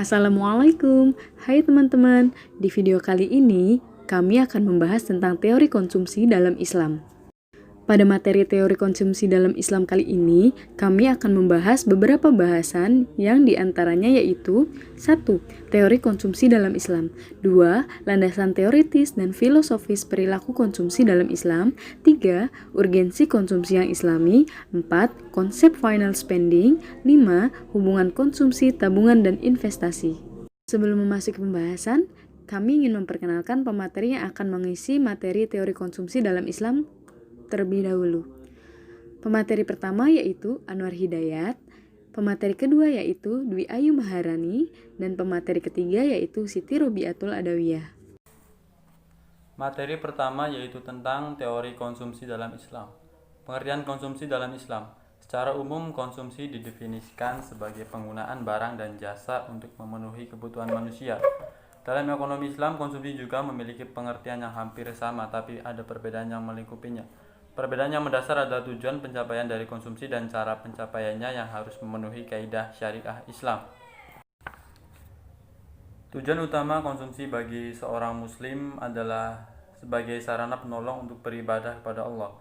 Assalamualaikum, hai teman-teman. Di video kali ini, kami akan membahas tentang teori konsumsi dalam Islam. Pada materi teori konsumsi dalam Islam kali ini, kami akan membahas beberapa bahasan yang diantaranya yaitu 1. Teori konsumsi dalam Islam 2. Landasan teoritis dan filosofis perilaku konsumsi dalam Islam 3. Urgensi konsumsi yang islami 4. Konsep final spending 5. Hubungan konsumsi, tabungan, dan investasi. Sebelum memasuki pembahasan, kami ingin memperkenalkan pemateri yang akan mengisi materi teori konsumsi dalam Islam terlebih dahulu. Pemateri pertama yaitu Anwar Hidayat, pemateri kedua yaitu Dwi Ayu Maharani, dan pemateri ketiga yaitu Siti Robiatul Adawiyah. Materi pertama yaitu tentang teori konsumsi dalam Islam. Pengertian konsumsi dalam Islam. Secara umum, konsumsi didefinisikan sebagai penggunaan barang dan jasa untuk memenuhi kebutuhan manusia. Dalam ekonomi Islam, konsumsi juga memiliki pengertian yang hampir sama, tapi ada perbedaan yang melingkupinya. Perbedaan yang mendasar adalah tujuan pencapaian dari konsumsi dan cara pencapaiannya yang harus memenuhi kaidah syariah Islam. Tujuan utama konsumsi bagi seorang muslim adalah sebagai sarana penolong untuk beribadah kepada Allah.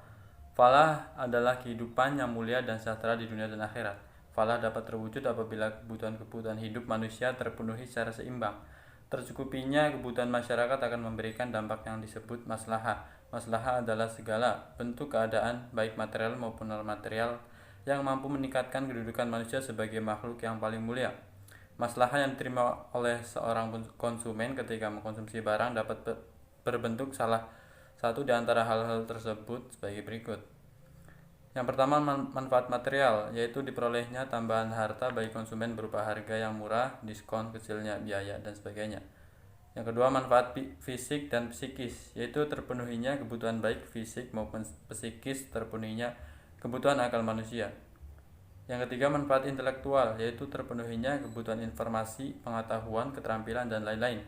Falah adalah kehidupan yang mulia dan sejahtera di dunia dan akhirat. Falah dapat terwujud apabila kebutuhan-kebutuhan hidup manusia terpenuhi secara seimbang. Tercukupinya kebutuhan masyarakat akan memberikan dampak yang disebut maslahah. Maslahah adalah segala bentuk keadaan, baik material maupun non-material, yang mampu meningkatkan kedudukan manusia sebagai makhluk yang paling mulia. Maslahah yang diterima oleh seorang konsumen ketika mengkonsumsi barang dapat berbentuk salah satu di antara hal-hal tersebut sebagai berikut. Yang pertama, manfaat material, yaitu diperolehnya tambahan harta bagi konsumen berupa harga yang murah, diskon, kecilnya biaya, dan sebagainya. Yang kedua, manfaat fisik dan psikis, yaitu terpenuhinya kebutuhan baik fisik maupun psikis, terpenuhinya kebutuhan akal manusia. Yang ketiga, manfaat intelektual, yaitu terpenuhinya kebutuhan informasi, pengetahuan, keterampilan, dan lain-lain.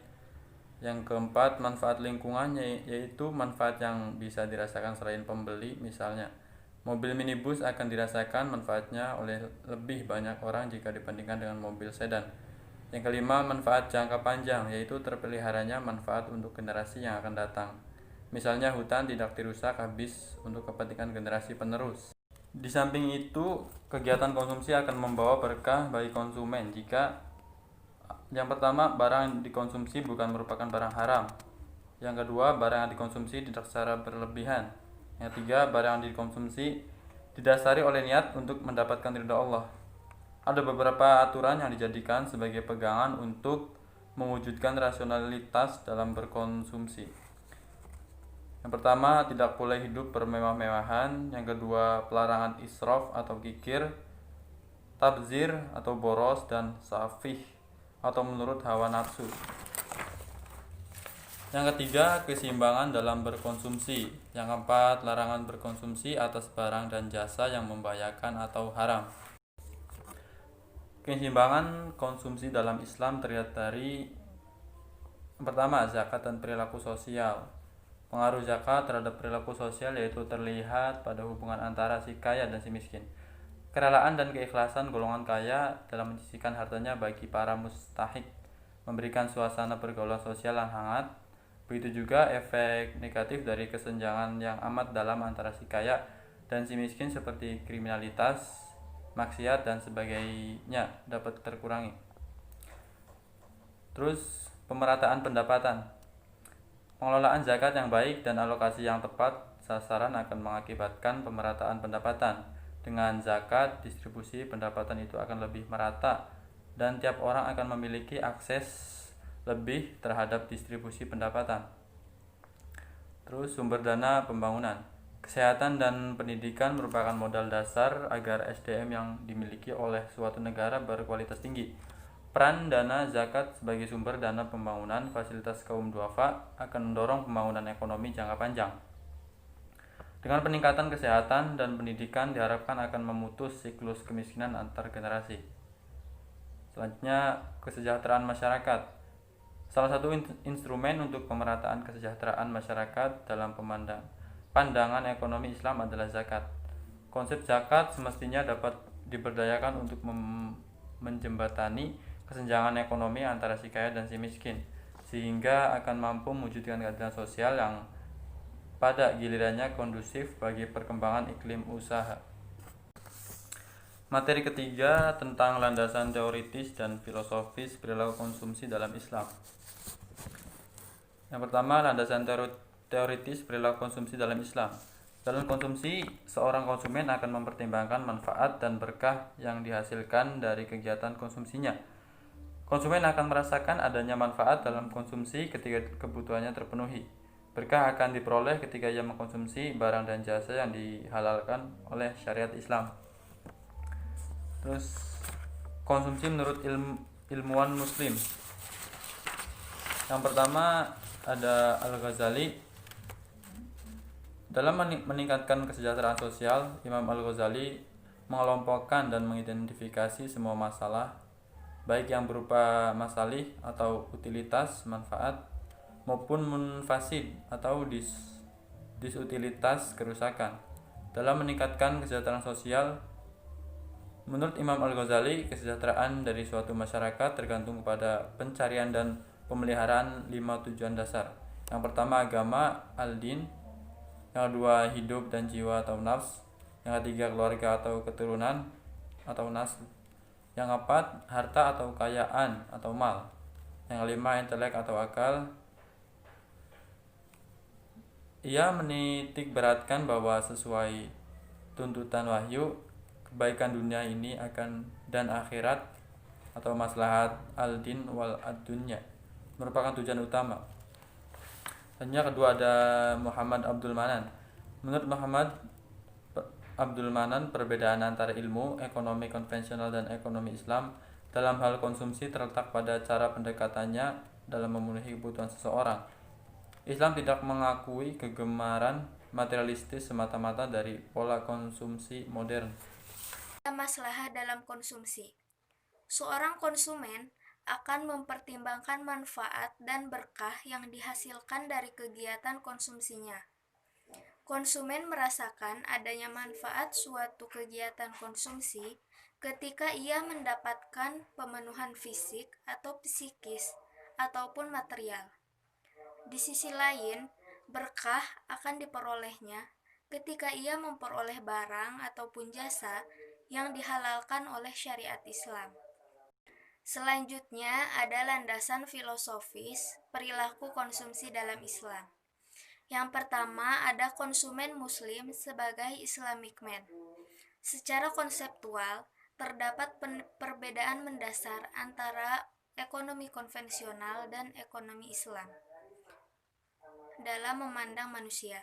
Yang keempat, manfaat lingkungannya, yaitu manfaat yang bisa dirasakan selain pembeli, misalnya mobil minibus akan dirasakan manfaatnya oleh lebih banyak orang jika dibandingkan dengan mobil sedan. Yang kelima, manfaat jangka panjang, yaitu terpeliharanya manfaat untuk generasi yang akan datang. Misalnya hutan tidak dirusak habis untuk kepentingan generasi penerus. Di samping itu, kegiatan konsumsi akan membawa berkah bagi konsumen jika yang pertama, barang yang dikonsumsi bukan merupakan barang haram. Yang kedua, barang yang dikonsumsi tidak secara berlebihan. Yang ketiga, barang yang dikonsumsi didasari oleh niat untuk mendapatkan ridha Allah. Ada beberapa aturan yang dijadikan sebagai pegangan untuk mewujudkan rasionalitas dalam berkonsumsi. Yang pertama, tidak boleh hidup bermewah-mewahan. Yang kedua, pelarangan israf atau kikir, tabzir atau boros, dan safih atau menurut hawa nafsu. Yang ketiga, keseimbangan dalam berkonsumsi. Yang keempat, larangan berkonsumsi atas barang dan jasa yang membahayakan atau haram. Keseimbangan konsumsi dalam Islam terlihat dari yang pertama, zakat dan perilaku sosial. Pengaruh zakat terhadap perilaku sosial yaitu terlihat pada hubungan antara si kaya dan si miskin. Kerelaan dan keikhlasan golongan kaya dalam menyisihkan hartanya bagi para mustahik, memberikan suasana pergaulan sosial yang hangat. Begitu juga efek negatif dari kesenjangan yang amat dalam antara si kaya dan si miskin seperti kriminalitas, maksiat, dan sebagainya dapat terkurangi. Terus, pemerataan pendapatan. Pengelolaan zakat yang baik dan alokasi yang tepat sasaran akan mengakibatkan pemerataan pendapatan. Dengan zakat, distribusi pendapatan itu akan lebih merata dan tiap orang akan memiliki akses lebih terhadap distribusi pendapatan. Terus, sumber dana pembangunan. Kesehatan dan pendidikan merupakan modal dasar agar SDM yang dimiliki oleh suatu negara berkualitas tinggi. Peran dana zakat sebagai sumber dana pembangunan fasilitas kaum duafa akan mendorong pembangunan ekonomi jangka panjang. Dengan peningkatan kesehatan dan pendidikan diharapkan akan memutus siklus kemiskinan antar generasi. Selanjutnya, kesejahteraan masyarakat. Salah satu instrumen untuk pemerataan kesejahteraan masyarakat dalam pandangan ekonomi Islam adalah zakat. Konsep zakat semestinya dapat diberdayakan untuk menjembatani kesenjangan ekonomi antara si kaya dan si miskin, sehingga akan mampu mewujudkan keadilan sosial yang pada gilirannya kondusif bagi perkembangan iklim usaha. Materi ketiga tentang landasan teoritis dan filosofis perilaku konsumsi dalam Islam. Yang pertama, landasan teoritis perilaku konsumsi dalam Islam. Dalam konsumsi, seorang konsumen akan mempertimbangkan manfaat dan berkah yang dihasilkan dari kegiatan konsumsinya. Konsumen akan merasakan adanya manfaat dalam konsumsi ketika kebutuhannya terpenuhi. Berkah akan diperoleh ketika ia mengkonsumsi barang dan jasa yang dihalalkan oleh syariat Islam. Terus, konsumsi menurut ilmuwan muslim. Yang pertama ada Al-Ghazali. Dalam meningkatkan kesejahteraan sosial, Imam Al-Ghazali mengelompokkan dan mengidentifikasi semua masalah, baik yang berupa masalih atau utilitas, manfaat, maupun munfasid atau disutilitas, kerusakan. Dalam meningkatkan kesejahteraan sosial, menurut Imam Al-Ghazali, kesejahteraan dari suatu masyarakat tergantung kepada pencarian dan pemeliharaan 5 tujuan dasar. Yang pertama agama, al-din. Yang kedua hidup dan jiwa atau nafs. Yang ketiga keluarga atau keturunan atau nasl. Yang keempat harta atau kekayaan atau mal. Yang kelima intelek atau akal. Ia menitik beratkan bahwa sesuai tuntutan wahyu, kebaikan dunia ini akan dan akhirat atau maslahat al-din wal ad-dunya merupakan tujuan utama. Hanya kedua ada Muhammad Abdul Manan. Menurut Muhammad Abdul Manan, perbedaan antara ilmu ekonomi konvensional dan ekonomi Islam dalam hal konsumsi terletak pada cara pendekatannya dalam memenuhi kebutuhan seseorang. Islam tidak mengakui kegemaran materialistis semata-mata dari pola konsumsi modern. Masalah dalam konsumsi. Seorang konsumen akan mempertimbangkan manfaat dan berkah yang dihasilkan dari kegiatan konsumsinya. Konsumen merasakan adanya manfaat suatu kegiatan konsumsi ketika ia mendapatkan pemenuhan fisik atau psikis ataupun material. Di sisi lain, berkah akan diperolehnya ketika ia memperoleh barang ataupun jasa yang dihalalkan oleh syariat Islam. Selanjutnya ada landasan filosofis perilaku konsumsi dalam Islam. Yang pertama ada konsumen muslim sebagai Islamic man. Secara konseptual, terdapat perbedaan mendasar antara ekonomi konvensional dan ekonomi Islam dalam memandang manusia.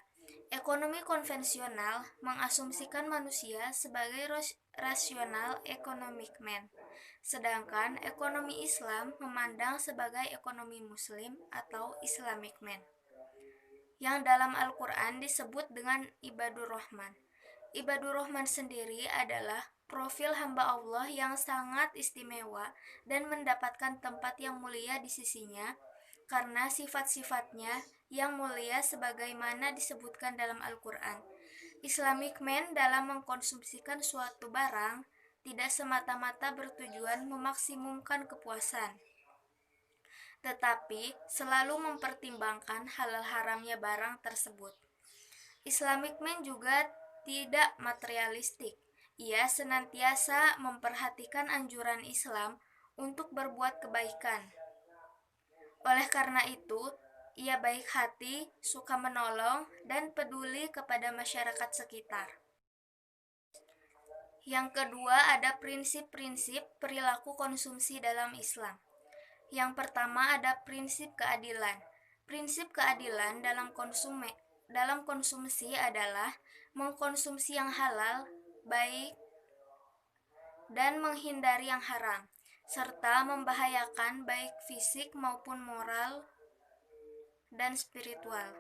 Ekonomi konvensional mengasumsikan manusia sebagai rasional economic man, sedangkan ekonomi Islam memandang sebagai ekonomi muslim atau Islamic man, yang dalam Al-Quran disebut dengan ibadur rahman. Ibadur rahman sendiri adalah profil hamba Allah yang sangat istimewa dan mendapatkan tempat yang mulia di sisinya karena sifat-sifatnya yang mulia sebagaimana disebutkan dalam Al-Quran. Islamic man dalam mengkonsumsikan suatu barang tidak semata-mata bertujuan memaksimumkan kepuasan, tetapi selalu mempertimbangkan halal haramnya barang tersebut. Islamic man juga tidak materialistik. Ia senantiasa memperhatikan anjuran Islam untuk berbuat kebaikan. Oleh karena itu, ia baik hati, suka menolong, dan peduli kepada masyarakat sekitar. Yang kedua ada prinsip-prinsip perilaku konsumsi dalam Islam. Yang pertama ada prinsip keadilan. Prinsip keadilan dalam konsumsi adalah mengkonsumsi yang halal, baik, dan menghindari yang haram, serta membahayakan baik fisik maupun moral dan spiritual.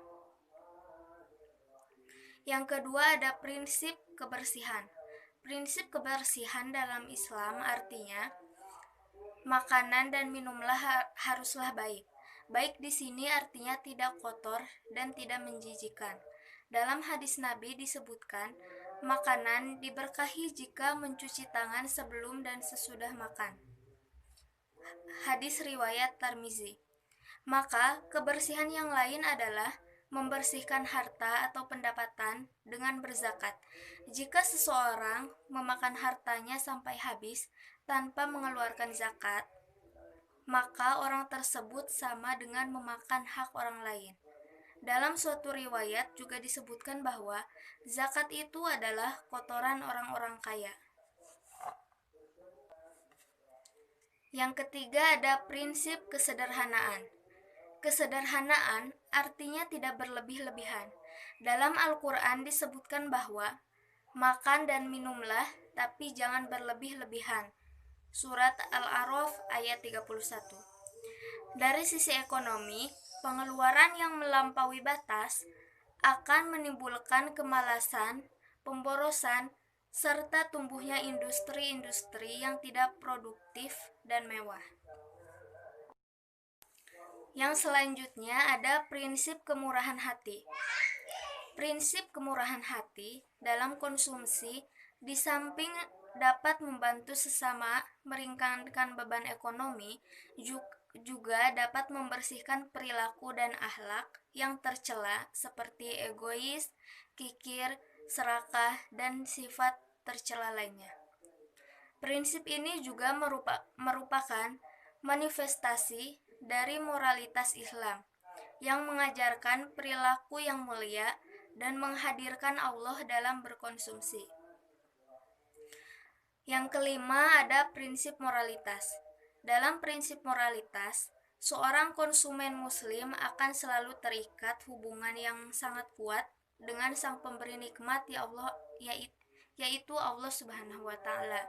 Yang kedua ada prinsip kebersihan. Prinsip kebersihan dalam Islam artinya makanan dan minumlah haruslah baik. Baik di sini artinya tidak kotor dan tidak menjijikan. Dalam hadis Nabi disebutkan, makanan diberkahi jika mencuci tangan sebelum dan sesudah makan. Hadis riwayat Tirmizi. Maka kebersihan yang lain adalah membersihkan harta atau pendapatan dengan berzakat. Jika seseorang memakan hartanya sampai habis tanpa mengeluarkan zakat, maka orang tersebut sama dengan memakan hak orang lain. Dalam suatu riwayat juga disebutkan bahwa zakat itu adalah kotoran orang-orang kaya. Yang ketiga ada prinsip kesederhanaan. Kesederhanaan artinya tidak berlebih-lebihan. Dalam Al-Quran disebutkan bahwa makan dan minumlah, tapi jangan berlebih-lebihan. Surat Al-A'raf ayat 31. Dari sisi ekonomi, pengeluaran yang melampaui batas akan menimbulkan kemalasan, pemborosan, serta tumbuhnya industri-industri yang tidak produktif dan mewah. Yang selanjutnya ada prinsip kemurahan hati. Prinsip kemurahan hati dalam konsumsi di samping dapat membantu sesama meringankan beban ekonomi, juga dapat membersihkan perilaku dan akhlak yang tercela seperti egois, kikir, serakah, dan sifat tercela lainnya. Prinsip ini juga merupakan manifestasi dari moralitas Islam yang mengajarkan perilaku yang mulia dan menghadirkan Allah dalam berkonsumsi. Yang kelima ada prinsip moralitas. Dalam prinsip moralitas, seorang konsumen muslim akan selalu terikat hubungan yang sangat kuat dengan sang pemberi nikmat ya Allah, yaitu Allah Subhanahu wa taala.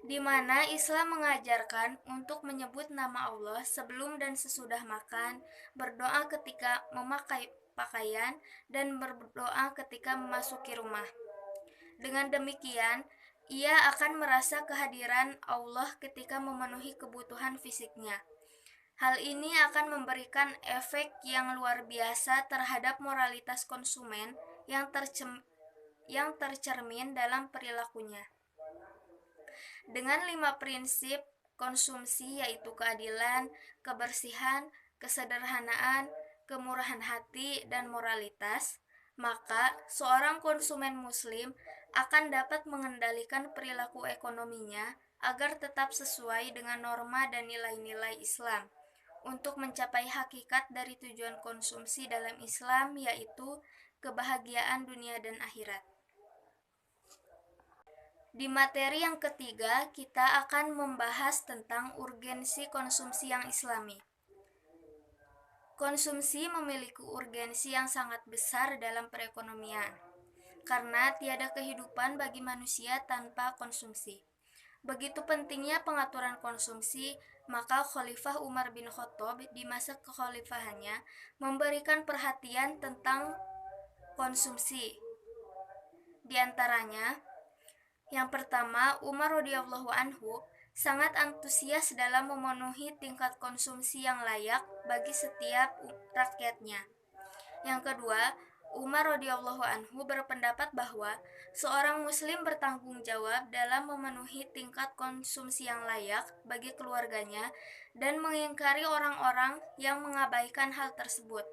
Di mana Islam mengajarkan untuk menyebut nama Allah sebelum dan sesudah makan, berdoa ketika memakai pakaian, dan berdoa ketika memasuki rumah. Dengan demikian, ia akan merasa kehadiran Allah ketika memenuhi kebutuhan fisiknya. Hal ini akan memberikan efek yang luar biasa terhadap moralitas konsumen yang tercermin dalam perilakunya. Dengan 5 prinsip konsumsi yaitu keadilan, kebersihan, kesederhanaan, kemurahan hati, dan moralitas, maka seorang konsumen muslim akan dapat mengendalikan perilaku ekonominya agar tetap sesuai dengan norma dan nilai-nilai Islam untuk mencapai hakikat dari tujuan konsumsi dalam Islam, yaitu kebahagiaan dunia dan akhirat. Di materi yang ketiga, kita akan membahas tentang urgensi konsumsi yang islami. Konsumsi memiliki urgensi yang sangat besar dalam perekonomian, karena tiada kehidupan bagi manusia tanpa konsumsi. Begitu pentingnya pengaturan konsumsi, maka Khalifah Umar bin Khattab di masa kekhalifahannya memberikan perhatian tentang konsumsi. Di antaranya, yang pertama, Umar radhiyallahu anhu sangat antusias dalam memenuhi tingkat konsumsi yang layak bagi setiap rakyatnya. Yang kedua, Umar radhiyallahu anhu berpendapat bahwa seorang muslim bertanggung jawab dalam memenuhi tingkat konsumsi yang layak bagi keluarganya dan mengingkari orang-orang yang mengabaikan hal tersebut.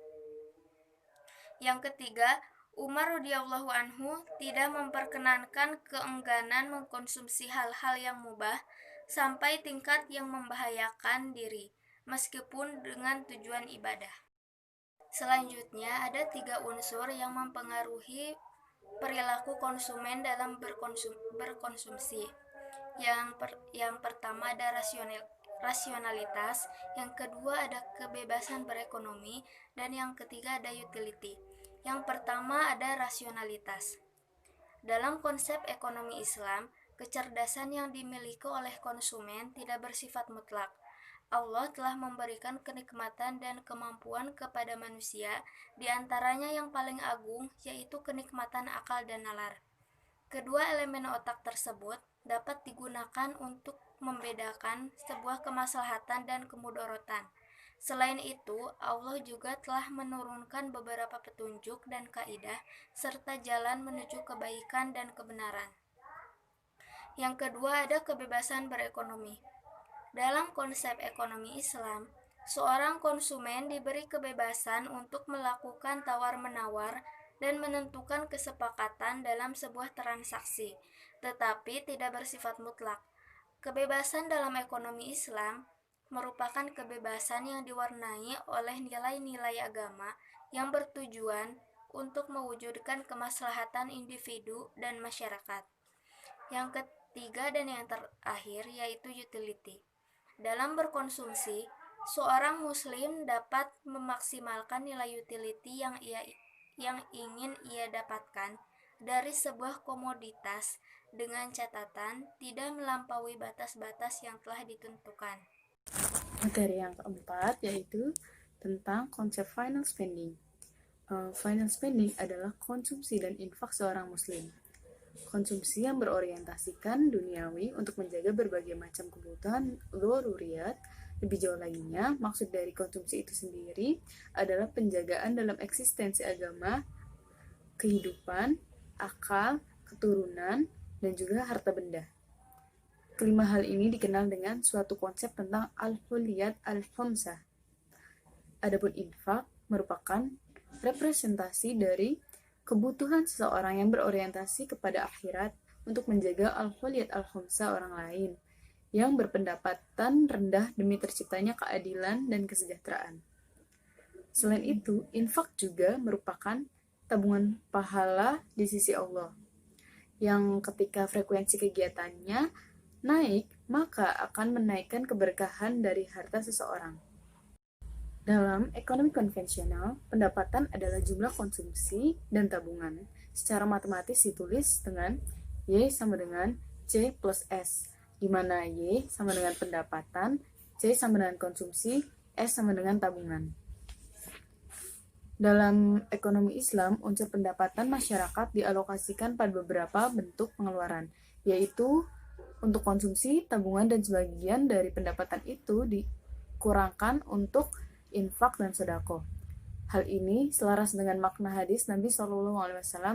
Yang ketiga, Umar radhiyallahu anhu tidak memperkenankan keengganan mengkonsumsi hal-hal yang mubah sampai tingkat yang membahayakan diri, meskipun dengan tujuan ibadah. Selanjutnya, ada 3 unsur yang mempengaruhi perilaku konsumen dalam berkonsumsi. Yang pertama ada rasionalitas, yang kedua ada kebebasan berekonomi, dan yang ketiga ada utility. Yang pertama ada rasionalitas. Dalam konsep ekonomi Islam, kecerdasan yang dimiliki oleh konsumen tidak bersifat mutlak. Allah telah memberikan kenikmatan dan kemampuan kepada manusia, di antaranya yang paling agung yaitu kenikmatan akal dan nalar. Kedua elemen otak tersebut dapat digunakan untuk membedakan sebuah kemaslahatan dan kemudorotan. Selain itu, Allah juga telah menurunkan beberapa petunjuk dan kaidah serta jalan menuju kebaikan dan kebenaran. Yang kedua ada kebebasan berekonomi. Dalam konsep ekonomi Islam, seorang konsumen diberi kebebasan untuk melakukan tawar-menawar dan menentukan kesepakatan dalam sebuah transaksi, tetapi tidak bersifat mutlak. Kebebasan dalam ekonomi Islam merupakan kebebasan yang diwarnai oleh nilai-nilai agama yang bertujuan untuk mewujudkan kemaslahatan individu dan masyarakat. Yang ketiga dan yang terakhir yaitu utility. Dalam berkonsumsi, seorang muslim dapat memaksimalkan nilai utility yang ingin ia dapatkan dari sebuah komoditas dengan catatan tidak melampaui batas-batas yang telah ditentukan. Materi yang keempat yaitu tentang konsep final spending. Final spending adalah konsumsi dan infak seorang muslim. Konsumsi yang berorientasikan duniawi untuk menjaga berbagai macam kebutuhan dzaruriyat. Lebih jauh laginya, maksud dari konsumsi itu sendiri adalah penjagaan dalam eksistensi agama, kehidupan, akal, keturunan, dan juga harta benda. Kelima hal ini dikenal dengan suatu konsep tentang al-huliyat al-khamsah. Adapun infak merupakan representasi dari kebutuhan seseorang yang berorientasi kepada akhirat untuk menjaga al-huliyat al-khamsah orang lain yang berpendapatan rendah demi terciptanya keadilan dan kesejahteraan. Selain itu, infak juga merupakan tabungan pahala di sisi Allah, yang ketika frekuensi kegiatannya naik, maka akan menaikkan keberkahan dari harta seseorang. Dalam ekonomi konvensional, pendapatan adalah jumlah konsumsi dan tabungan. Secara matematis ditulis dengan Y sama dengan C plus S, di mana Y sama dengan pendapatan, C sama dengan konsumsi, S sama dengan tabungan. Dalam ekonomi Islam, unsur pendapatan masyarakat dialokasikan pada beberapa bentuk pengeluaran, yaitu untuk konsumsi, tabungan, dan sebagian dari pendapatan itu dikurangkan untuk infak dan sedekah. Hal ini selaras dengan makna hadis Nabi SAW,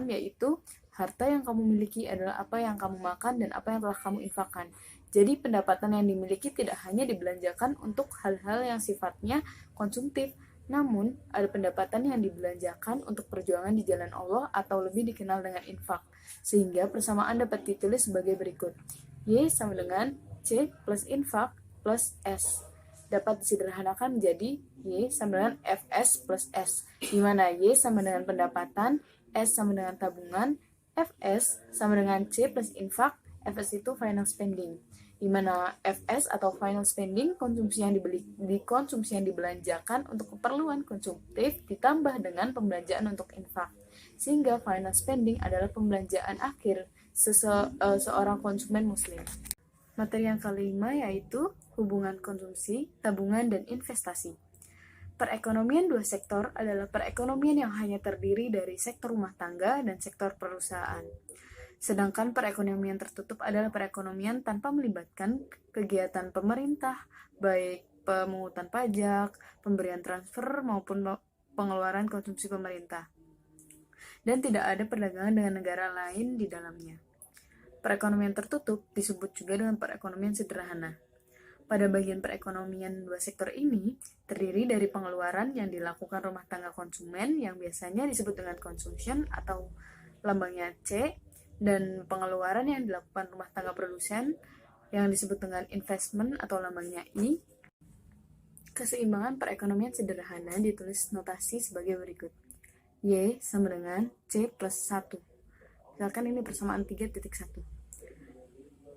yaitu harta yang kamu miliki adalah apa yang kamu makan dan apa yang telah kamu infakkan. Jadi pendapatan yang dimiliki tidak hanya dibelanjakan untuk hal-hal yang sifatnya konsumtif, namun ada pendapatan yang dibelanjakan untuk perjuangan di jalan Allah atau lebih dikenal dengan infak. Sehingga persamaan dapat ditulis sebagai berikut. Y sama dengan C plus infak plus S. Dapat disederhanakan menjadi Y sama dengan Fs plus S, di mana Y sama dengan pendapatan, S sama dengan tabungan, Fs sama dengan C plus infak, Fs itu final spending, di mana Fs atau final spending konsumsi yang dibelanjakan untuk keperluan konsumtif ditambah dengan pembelanjaan untuk infak, sehingga final spending adalah pembelanjaan akhir seorang konsumen muslim. Materi yang kelima yaitu hubungan konsumsi, tabungan, dan investasi. Perekonomian dua sektor adalah perekonomian yang hanya terdiri dari sektor rumah tangga dan sektor perusahaan. Sedangkan perekonomian tertutup adalah perekonomian tanpa melibatkan kegiatan pemerintah, baik pemungutan pajak, pemberian transfer, maupun pengeluaran konsumsi pemerintah. Dan tidak ada perdagangan dengan negara lain di dalamnya. Perekonomian tertutup disebut juga dengan perekonomian sederhana. Pada bagian perekonomian dua sektor ini, terdiri dari pengeluaran yang dilakukan rumah tangga konsumen yang biasanya disebut dengan consumption atau lambangnya C, dan pengeluaran yang dilakukan rumah tangga produsen yang disebut dengan investment atau lambangnya I. Keseimbangan perekonomian sederhana ditulis notasi sebagai berikut. Y sama dengan C plus 1. Misalkan ini persamaan 3.1.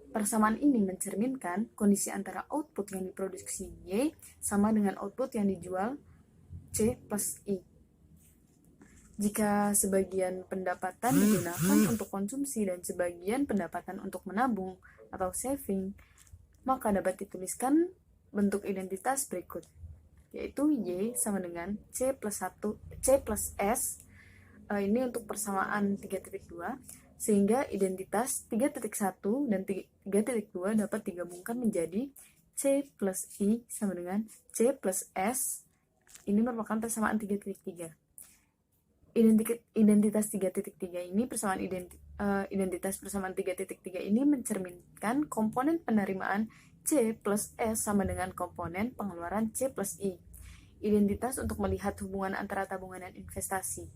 Persamaan ini mencerminkan kondisi antara output yang diproduksi Y sama dengan output yang dijual C plus I. Jika sebagian pendapatan digunakan untuk konsumsi dan sebagian pendapatan untuk menabung atau saving, maka dapat dituliskan bentuk identitas berikut, yaitu Y sama dengan C plus S. Ini untuk persamaan 3.2, sehingga identitas 3.1 dan 3.2 dapat digabungkan menjadi C plus I sama dengan C plus S. Ini merupakan persamaan 3.3. Identitas 3.3 ini identitas persamaan 3.3 ini mencerminkan komponen penerimaan C plus S sama dengan komponen pengeluaran C plus I. Identitas untuk melihat hubungan antara tabungan dan investasi.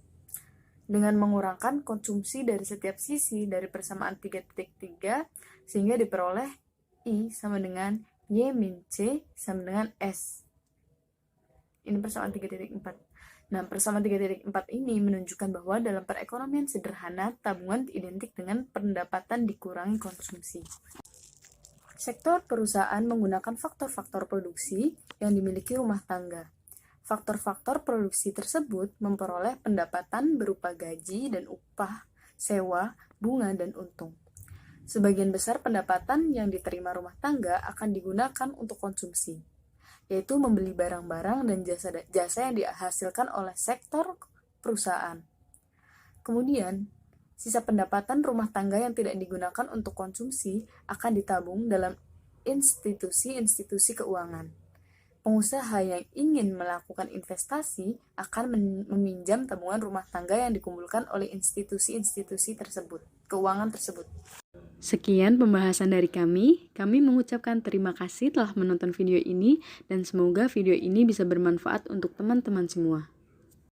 Dengan mengurangkan konsumsi dari setiap sisi dari persamaan 3.3 sehingga diperoleh I sama dengan Y min C sama dengan S. Ini persamaan 3.4. Nah, persamaan 3.4 ini menunjukkan bahwa dalam perekonomian sederhana, tabungan identik dengan pendapatan dikurangi konsumsi. Sektor perusahaan menggunakan faktor-faktor produksi yang dimiliki rumah tangga. Faktor-faktor produksi tersebut memperoleh pendapatan berupa gaji dan upah, sewa, bunga, dan untung. Sebagian besar pendapatan yang diterima rumah tangga akan digunakan untuk konsumsi, yaitu membeli barang-barang dan jasa yang dihasilkan oleh sektor perusahaan. Kemudian, sisa pendapatan rumah tangga yang tidak digunakan untuk konsumsi akan ditabung dalam institusi-institusi keuangan. Pengusaha yang ingin melakukan investasi akan meminjam tabungan rumah tangga yang dikumpulkan oleh institusi-institusi keuangan tersebut. Sekian pembahasan dari kami. Kami mengucapkan terima kasih telah menonton video ini dan semoga video ini bisa bermanfaat untuk teman-teman semua.